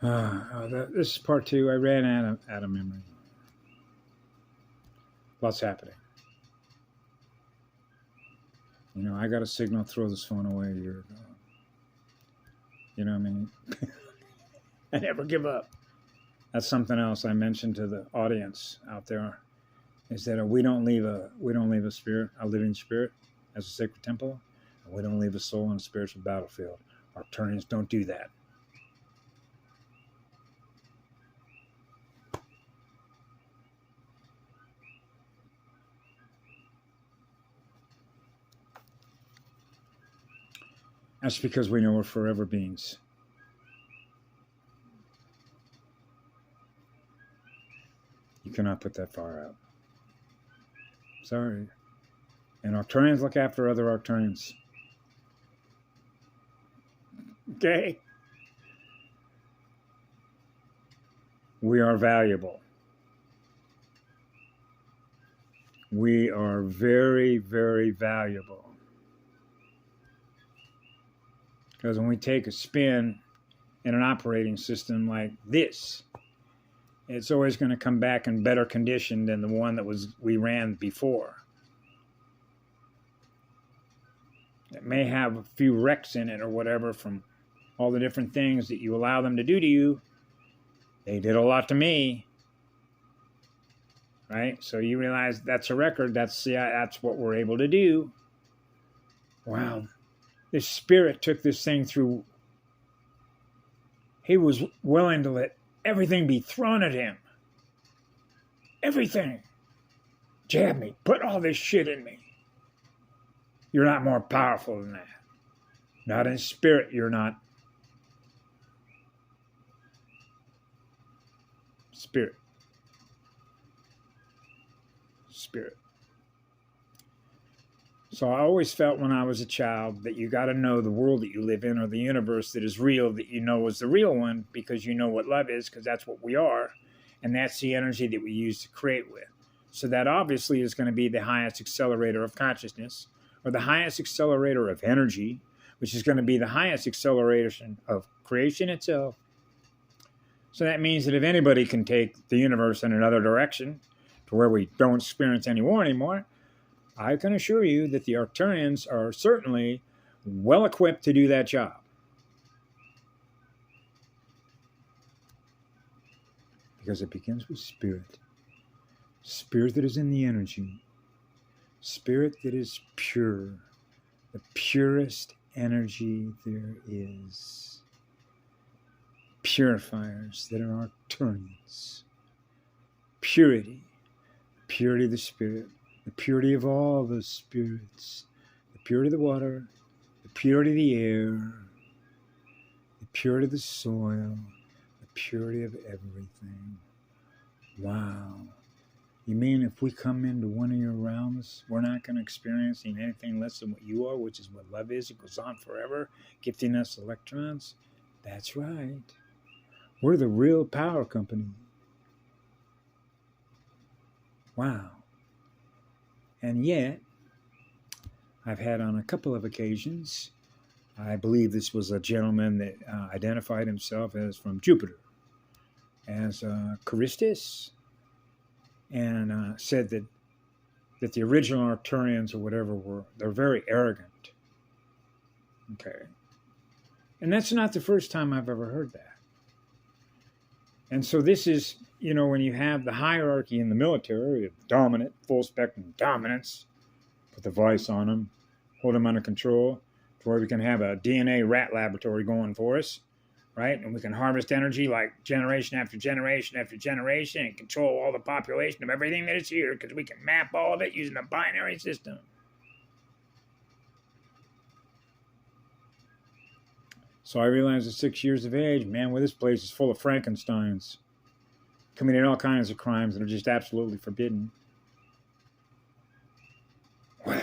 This is part 2. I ran out of memory. Lots happening. You know, I got a signal to throw this phone away a year ago. You know what I mean? I never give up. That's something else I mentioned to the audience out there, is that we don't leave a spirit, a living spirit, as a sacred temple, and we don't leave a soul on a spiritual battlefield. Arkturians don't do that. That's because we know we're forever beings. You cannot put that far out. Sorry. And Arkturians look after other Arkturians. Okay? We are valuable. We are very, very valuable. Because when we take a spin in an operating system like this, it's always going to come back in better condition than the one that we ran before. It may have a few wrecks in it or whatever from all the different things that you allow them to do to you. They did a lot to me. Right? So you realize that's a record. That's what we're able to do. Wow. This spirit took this thing through. He was willing to let everything be thrown at him. Everything. Jab me. Put all this shit in me. You're not more powerful than that. Not in spirit, you're not. Spirit. Spirit. So I always felt when I was a child that you got to know the world that you live in, or the universe that is real, that you know is the real one, because you know what love is, because that's what we are. And that's the energy that we use to create with. So that obviously is going to be the highest accelerator of consciousness, or the highest accelerator of energy, which is going to be the highest acceleration of creation itself. So that means that if anybody can take the universe in another direction, to where we don't experience any war anymore, I can assure you that the Arkturians are certainly well equipped to do that job. Because it begins with spirit. Spirit that is in the energy. Spirit that is pure. The purest energy there is. Purifiers that are Arkturians. Purity. Purity of the spirit. The purity of all the spirits, the purity of the water, the purity of the air, the purity of the soil, the purity of everything. Wow. You mean if we come into one of your realms, we're not going to experience anything less than what you are, which is what love is? It goes on forever, gifting us electrons? That's right. We're the real power company. Wow. And yet, I've had on a couple of occasions, I believe this was a gentleman that identified himself as from Jupiter, as Charistus, and said that the original Arkturians or whatever they're very arrogant. Okay. And that's not the first time I've ever heard that. And so this is, you know, when you have the hierarchy in the military, dominant, full spectrum dominance, put the vice on them, hold them under control, to where we can have a DNA rat laboratory going for us, right? And we can harvest energy like generation after generation after generation and control all the population of everything that is here, because we can map all of it using a binary system. So I realized at 6 years of age, man, well, this place is full of Frankensteins, committing all kinds of crimes that are just absolutely forbidden. Wow.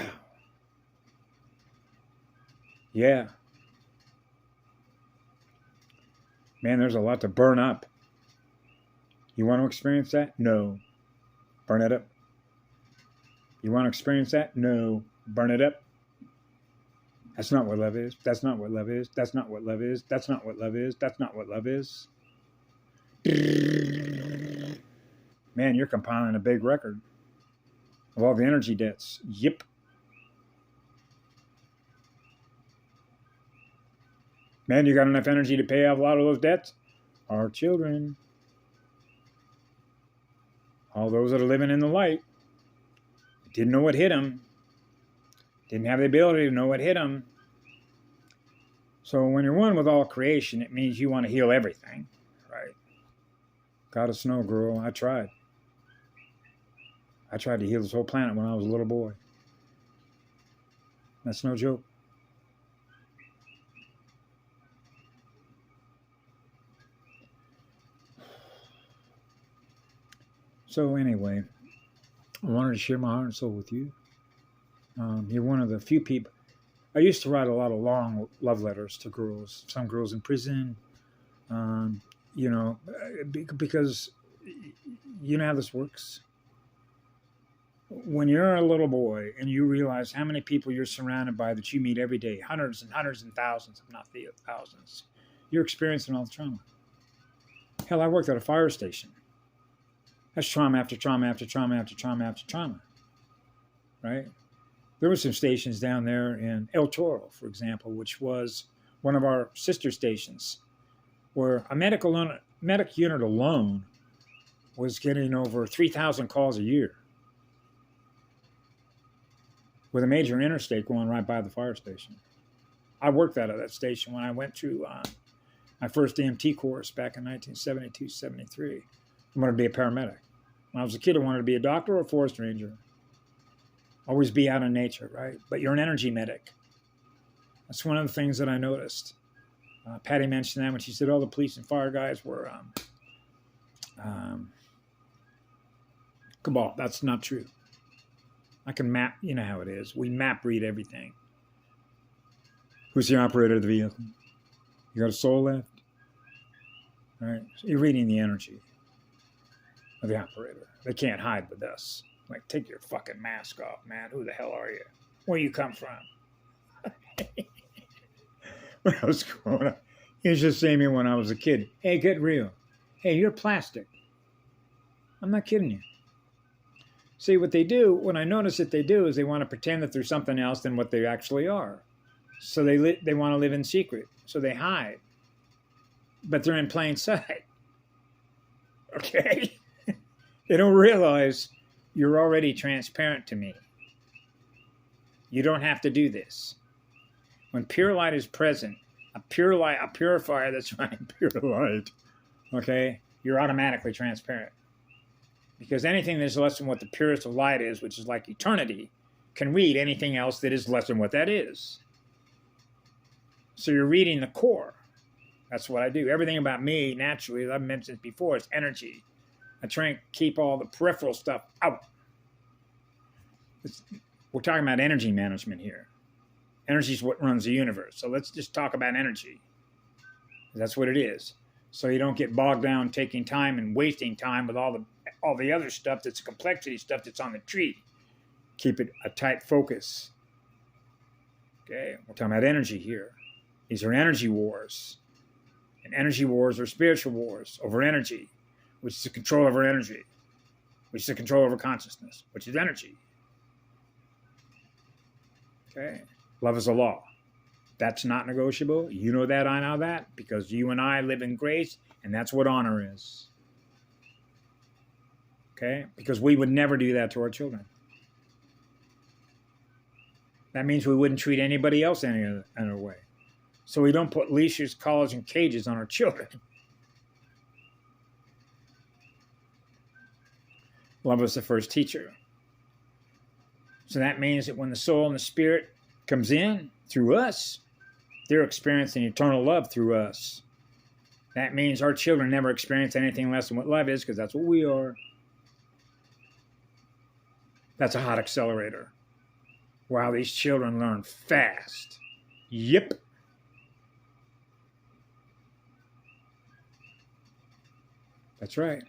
Yeah. Man, there's a lot to burn up. You want to experience that? No. Burn it up. You want to experience that? No. Burn it up. That's not what love is. That's not what love is. That's not what love is. That's not what love is. That's not what love is. Man, you're compiling a big record of all the energy debts. Yep. Man, you got enough energy to pay off a lot of those debts? Our children. All those that are living in the light didn't know what hit them. Didn't have the ability to know what hit them. So when you're one with all creation, it means you want to heal everything, right? God of Snow, girl, I tried. I tried to heal this whole planet when I was a little boy. That's no joke. So anyway, I wanted to share my heart and soul with you. You're one of the few people. I used to write a lot of long love letters to girls, some girls in prison, you know, because you know how this works. When you're a little boy and you realize how many people you're surrounded by that you meet every day, hundreds and hundreds and thousands, if not thousands, you're experiencing all the trauma. Hell, I worked at a fire station. That's trauma after trauma after trauma after trauma after trauma, right? There were some stations down there in El Toro, for example, which was one of our sister stations, where a medic unit alone was getting over 3,000 calls a year, with a major interstate going right by the fire station. I worked out of that station when I went through my first EMT course back in 1972, 73. I wanted to be a paramedic. When I was a kid, I wanted to be a doctor or a forest ranger. Always be out in nature, right? But you're an energy medic. That's one of the things that I noticed. Patty mentioned that when she said all the police and fire guys were cabal. That's not true. I can map, you know how it is. We map read everything. Who's the operator of the vehicle? You got a soul left? All right. So you're reading the energy of the operator. They can't hide with us. Like, take your fucking mask off, man. Who the hell are you? Where you come from? When I was growing up, he used to say to me when I was a kid, hey, get real. Hey, you're plastic. I'm not kidding you. See, what they do, what I notice that they do is they want to pretend that they're something else than what they actually are. So they want to live in secret. So they hide. But they're in plain sight. Okay? They don't realize you're already transparent to me. You don't have to do this. When pure light is present, a pure light, a purifier that's running pure light, okay, you're automatically transparent. Because anything that's less than what the purest of light is, which is like eternity, can read anything else that is less than what that is. So you're reading the core. That's what I do. Everything about me, naturally, as I've mentioned before, is energy. I try and keep all the peripheral stuff out. We're talking about energy management here. Energy is what runs the universe. So let's just talk about energy. That's what it is. So you don't get bogged down taking time and wasting time with all the other stuff that's complexity stuff that's on the tree. Keep it a tight focus. Okay, we're talking about energy here. These are energy wars. And energy wars are spiritual wars over energy, which is the control over energy, which is the control over consciousness, which is energy. Okay, love is a law. That's not negotiable. You know that, I know that, because you and I live in grace, and that's what honor is. Okay, because we would never do that to our children. That means we wouldn't treat anybody else any other way. So we don't put leashes, collars, and cages on our children. Love is the first teacher. So that means that when the soul and the spirit comes in through us, they're experiencing eternal love through us. That means our children never experience anything less than what love is, because that's what we are. That's a hot accelerator. Wow, these children learn fast. Yep. That's right.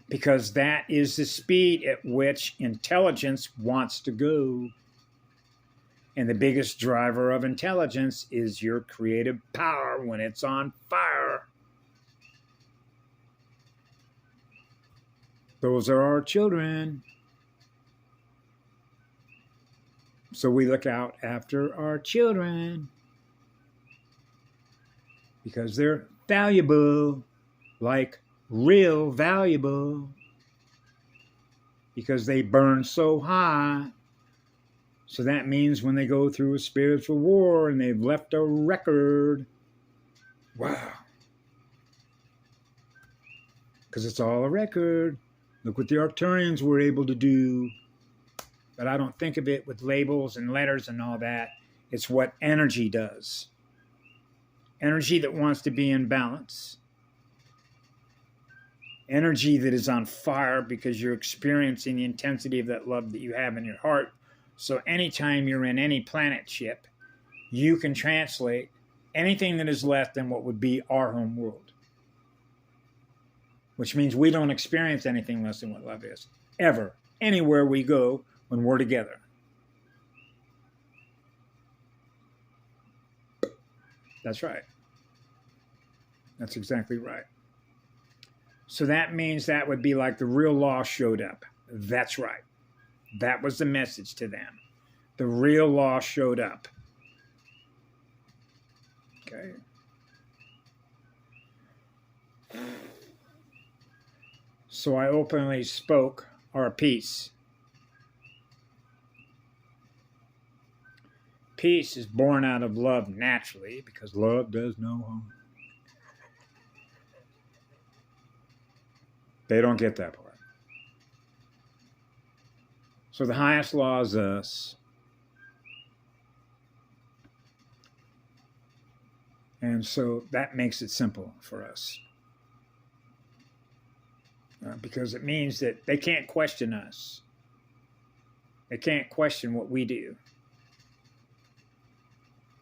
Because that is the speed at which intelligence wants to go. And the biggest driver of intelligence is your creative power when it's on fire. Those are our children. So we look out after our children because they're valuable, like real valuable, because they burn so high. So that means when they go through a spiritual war and they've left a record, wow. Because it's all a record. Look what the Arkturians were able to do. But I don't think of it with labels and letters and all that. It's what energy does. Energy that wants to be in balance. Energy that is on fire because you're experiencing the intensity of that love that you have in your heart. So anytime you're in any planet ship, you can translate anything that is left in what would be our home world. Which means we don't experience anything less than what love is. Ever. Anywhere we go when we're together. That's right. That's exactly right. So that means that would be like the real law showed up. That's right. That was the message to them. The real law showed up. Okay. So I openly spoke our peace. Peace is born out of love naturally because love does no harm. They don't get that part. So the highest law is us. And so that makes it simple for us. Because it means that they can't question us. They can't question what we do.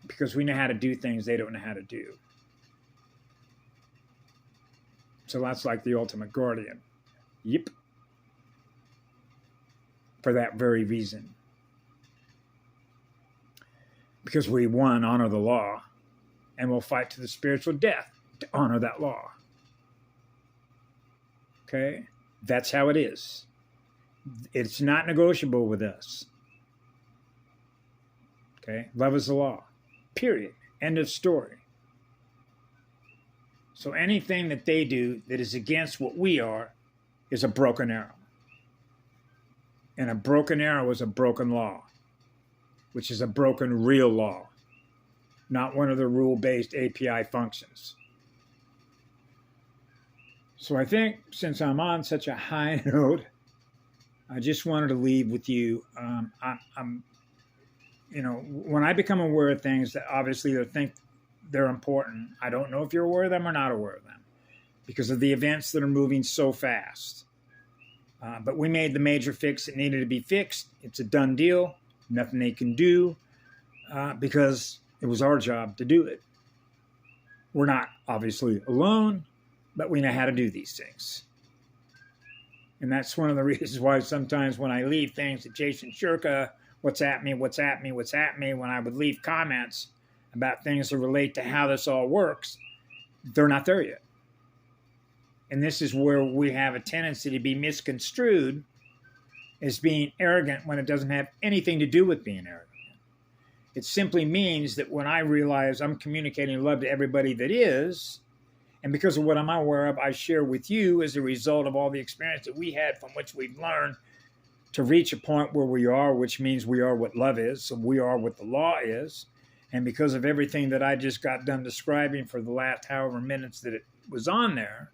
Because we know how to do things they don't know how to do. So that's like the ultimate guardian. Yep. For that very reason. Because we, one, honor the law, and will fight to the spiritual death to honor that law. Okay? That's how it is. It's not negotiable with us. Okay? Love is the law. Period. End of story. So anything that they do that is against what we are is a broken arrow. And a broken arrow is a broken law, which is a broken real law, not one of the rule-based API functions. So I think since I'm on such a high note, I just wanted to leave with you. When I become aware of things that obviously I think they're important, I don't know if you're aware of them or not aware of them because of the events that are moving so fast. But we made the major fix that needed to be fixed. It's a done deal. Nothing they can do because it was our job to do it. We're not obviously alone, but we know how to do these things. And that's one of the reasons why sometimes when I leave things at Jason Shurka, what's at me, when I would leave comments about things that relate to how this all works, they're not there yet. And this is where we have a tendency to be misconstrued as being arrogant when it doesn't have anything to do with being arrogant. It simply means that when I realize I'm communicating love to everybody that is, and because of what I'm aware of, I share with you as a result of all the experience that we had from which we've learned to reach a point where we are, which means we are what love is, so we are what the law is. And because of everything that I just got done describing for the last however minutes that it was on there,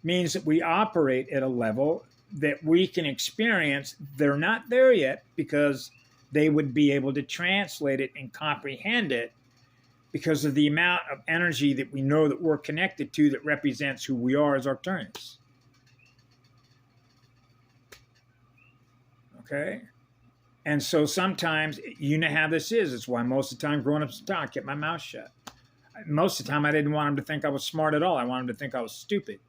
means that we operate at a level that we can experience. They're not there yet because they would be able to translate it and comprehend it because of the amount of energy that we know that we're connected to that represents who we are as Arkturians. Okay? And so sometimes, you know how this is. It's why most of the time growing up in town, I kept my mouth shut. Most of the time, I didn't want them to think I was smart at all. I wanted them to think I was stupid.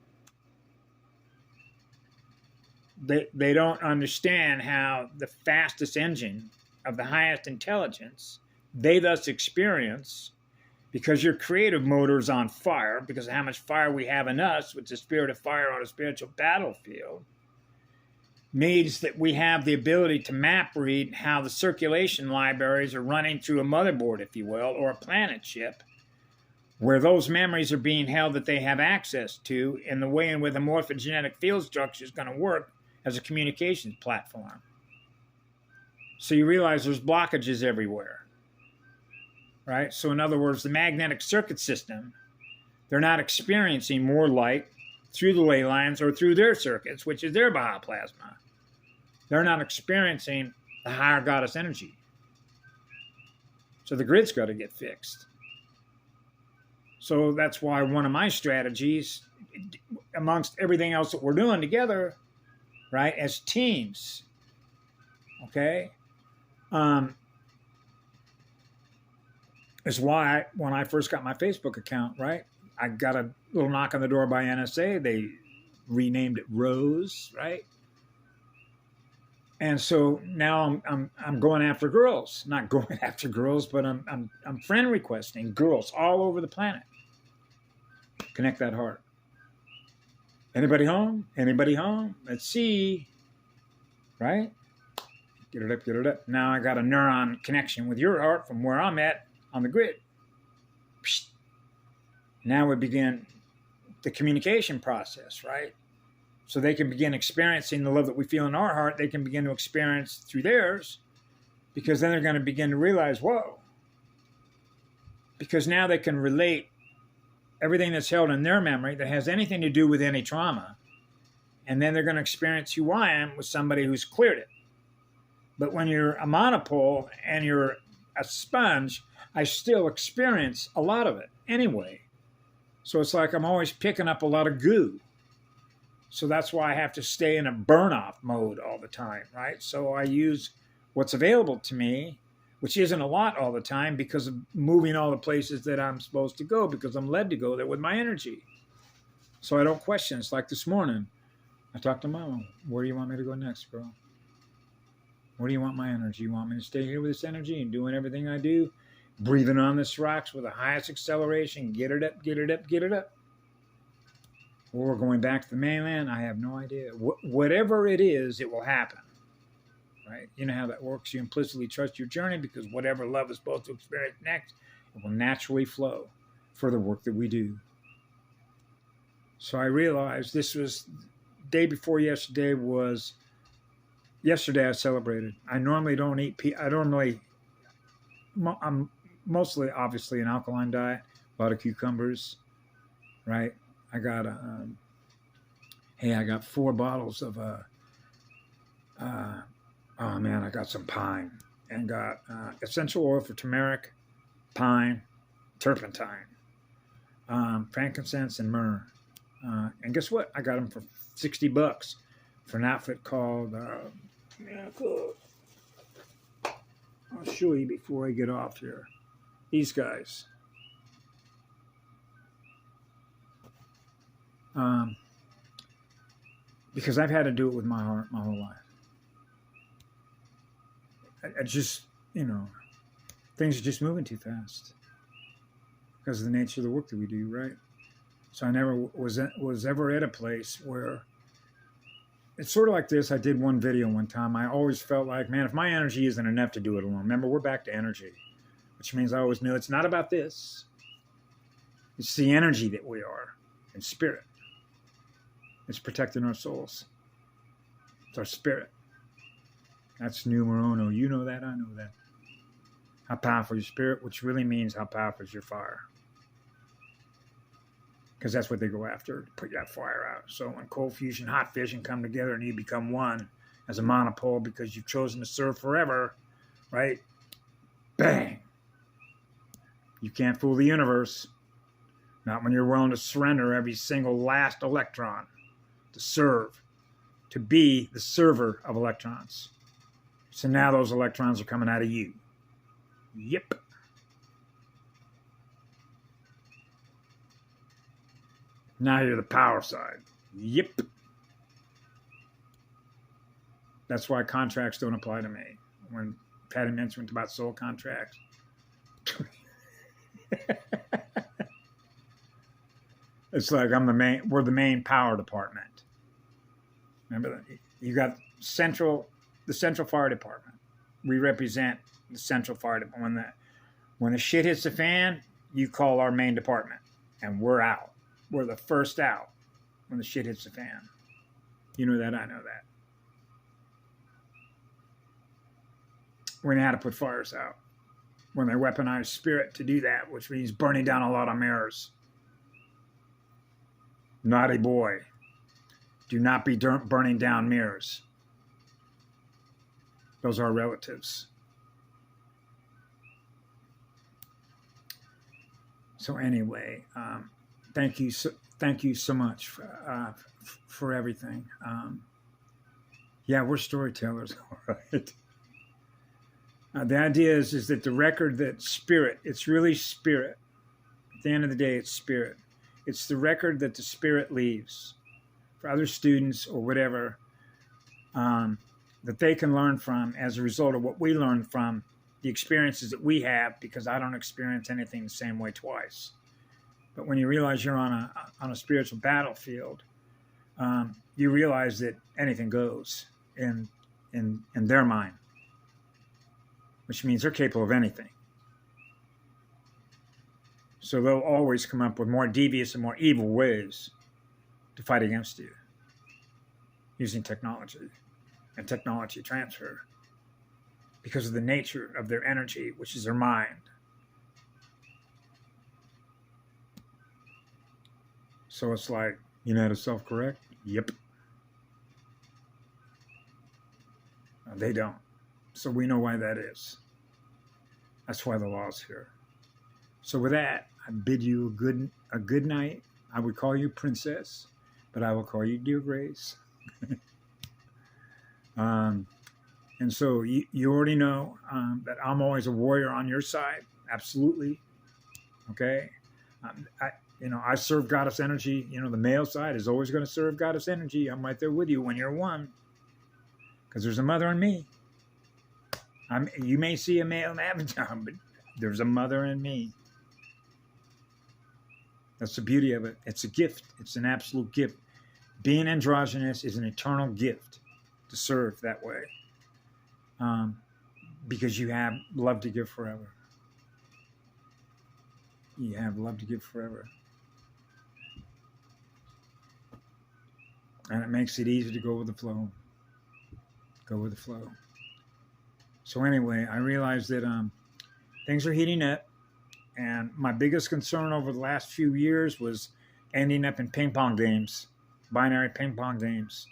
They don't understand how the fastest engine of the highest intelligence, they thus experience, because your creative motor is on fire, because of how much fire we have in us, with the spirit of fire on a spiritual battlefield, means that we have the ability to map read how the circulation libraries are running through a motherboard, if you will, or a planet chip, where those memories are being held that they have access to, in the way in which the morphogenetic field structure is going to work as a communications platform. So you realize there's blockages everywhere, right? So in other words, the magnetic circuit system, they're not experiencing more light through the ley lines or through their circuits, which is their bioplasma. They're not experiencing the higher goddess energy. So the grid's got to get fixed. So that's why one of my strategies, amongst everything else that we're doing together, right, as teams, okay, is why when I first got my Facebook account, right, I got a little knock on the door by NSA. They renamed it Rose, right? And so now I'm going after girls, not going after girls, but I'm friend requesting girls all over the planet. Connect that heart. Anybody home? Anybody home? Let's see. Right? Get it up, get it up. Now I got a neuron connection with your heart from where I'm at on the grid. Now we begin the communication process, right? So they can begin experiencing the love that we feel in our heart. They can begin to experience through theirs, because then they're going to begin to realize, whoa. Because now they can relate everything that's held in their memory that has anything to do with any trauma. And then they're going to experience who I am with somebody who's cleared it. But when you're a monopole and you're a sponge, I still experience a lot of it anyway. So it's like I'm always picking up a lot of goo. So that's why I have to stay in a burn-off mode all the time, right? So I use what's available to me, which isn't a lot all the time, because of moving all the places that I'm supposed to go, because I'm led to go there with my energy. So I don't question. It's like this morning. I talked to Mama. Where do you want me to go next, girl? Where do you want my energy? You want me to stay here with this energy and doing everything I do? Breathing on this rocks with the highest acceleration. Get it up, get it up, get it up. Or we're going back to the mainland. I have no idea. Whatever it is, it will happen. Right? You know how that works. You implicitly trust your journey, because whatever love is supposed to experience next, it will naturally flow for the work that we do. So I realized this was day before yesterday was, yesterday I celebrated. I normally don't eat, I'm mostly obviously an alkaline diet, a lot of cucumbers, right? I got, I got 4 bottles of, oh man, I got some pine, and got essential oil for turmeric, pine, turpentine, frankincense, and myrrh. And guess what? I got them for $60 for an outfit called, I'll show you before I get off here. These guys. Because I've had to do it with my heart my whole life. I just, things are just moving too fast because of the nature of the work that we do, right? So I never was ever at a place where it's sort of like this. I did one video one time. I always felt like, man, if my energy isn't enough to do it alone. Remember, we're back to energy, which means I always knew it's not about this. It's the energy that we are in spirit. It's protecting our souls. It's our spirit. That's numero uno. You know that, I know that. How powerful is your spirit, which really means how powerful is your fire. Because that's what they go after, to put that fire out. So when cold fusion, hot fission come together and you become one as a monopole because you've chosen to serve forever, right? Bang! You can't fool the universe. Not when you're willing to surrender every single last electron to serve, to be the server of electrons. So now those electrons are coming out of you. Yep. Now you're the power side. Yep. That's why contracts don't apply to me. When Patty mentioned about soul contracts. It's like we're the main power department. Remember that? You got the Central Fire Department. We represent the Central Fire Department. When the shit hits the fan, you call our main department, and we're out. We're the first out when the shit hits the fan. You know that, I know that. We know how to put fires out. When they weaponize spirit to do that, which means burning down a lot of mirrors. Naughty boy. Do not be burning down mirrors. Those are our relatives. So anyway, thank you so much for everything. Yeah, we're storytellers, all right. The idea is that the record that spirit, it's really spirit. At the end of the day, it's spirit. It's the record that the spirit leaves for other students or whatever, that they can learn from as a result of what we learned from the experiences that we have, because I don't experience anything the same way twice. But when you realize you're on a spiritual battlefield, you realize that anything goes in their mind, which means they're capable of anything. So they'll always come up with more devious and more evil ways to fight against you using technology and technology transfer because of the nature of their energy, which is their mind. So it's like, you know how to self-correct? Yep. They don't. So we know why that is. That's why the law's here. So with that, I bid you a good night. I would call you Princess, but I will call you Dear Grace. And so you already know that I'm always a warrior on your side. Absolutely. Okay. I serve Goddess energy. The male side is always going to serve Goddess energy. I'm right there with you when you're one, because there's a mother in me. You may see a male avatar, but there's a mother in me. That's the beauty of it. It's a gift. It's an absolute gift. Being androgynous is an eternal gift to serve that way, because you have love to give forever. You have love to give forever. And it makes it easy to go with the flow. Go with the flow. So anyway, I realized that things are heating up. And my biggest concern over the last few years was ending up in ping pong games, binary ping pong games.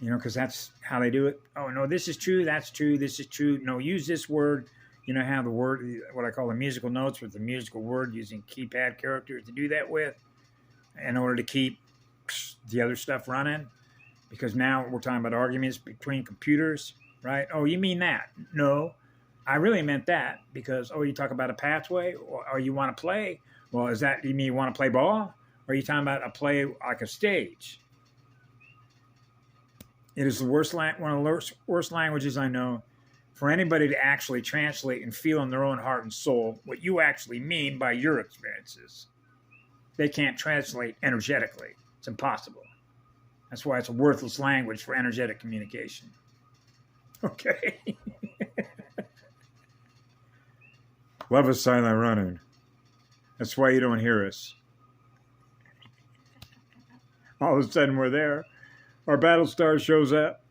Because that's how they do it. Oh, no, this is true. That's true. This is true. No, use this word. Have the word, what I call the musical notes with the musical word, using keypad characters to do that with in order to keep the other stuff running. Because now we're talking about arguments between computers, right? Oh, you mean that? No, I really meant that because, you talk about a pathway or you want to play. Well, you mean you want to play ball? Or are you talking about a play like a stage? It is the worst, one of the worst languages I know for anybody to actually translate and feel in their own heart and soul what you actually mean by your experiences. They can't translate energetically. It's impossible. That's why it's a worthless language for energetic communication. Okay? Love is silent running. That's why you don't hear us. All of a sudden we're there. Our battle star shows up.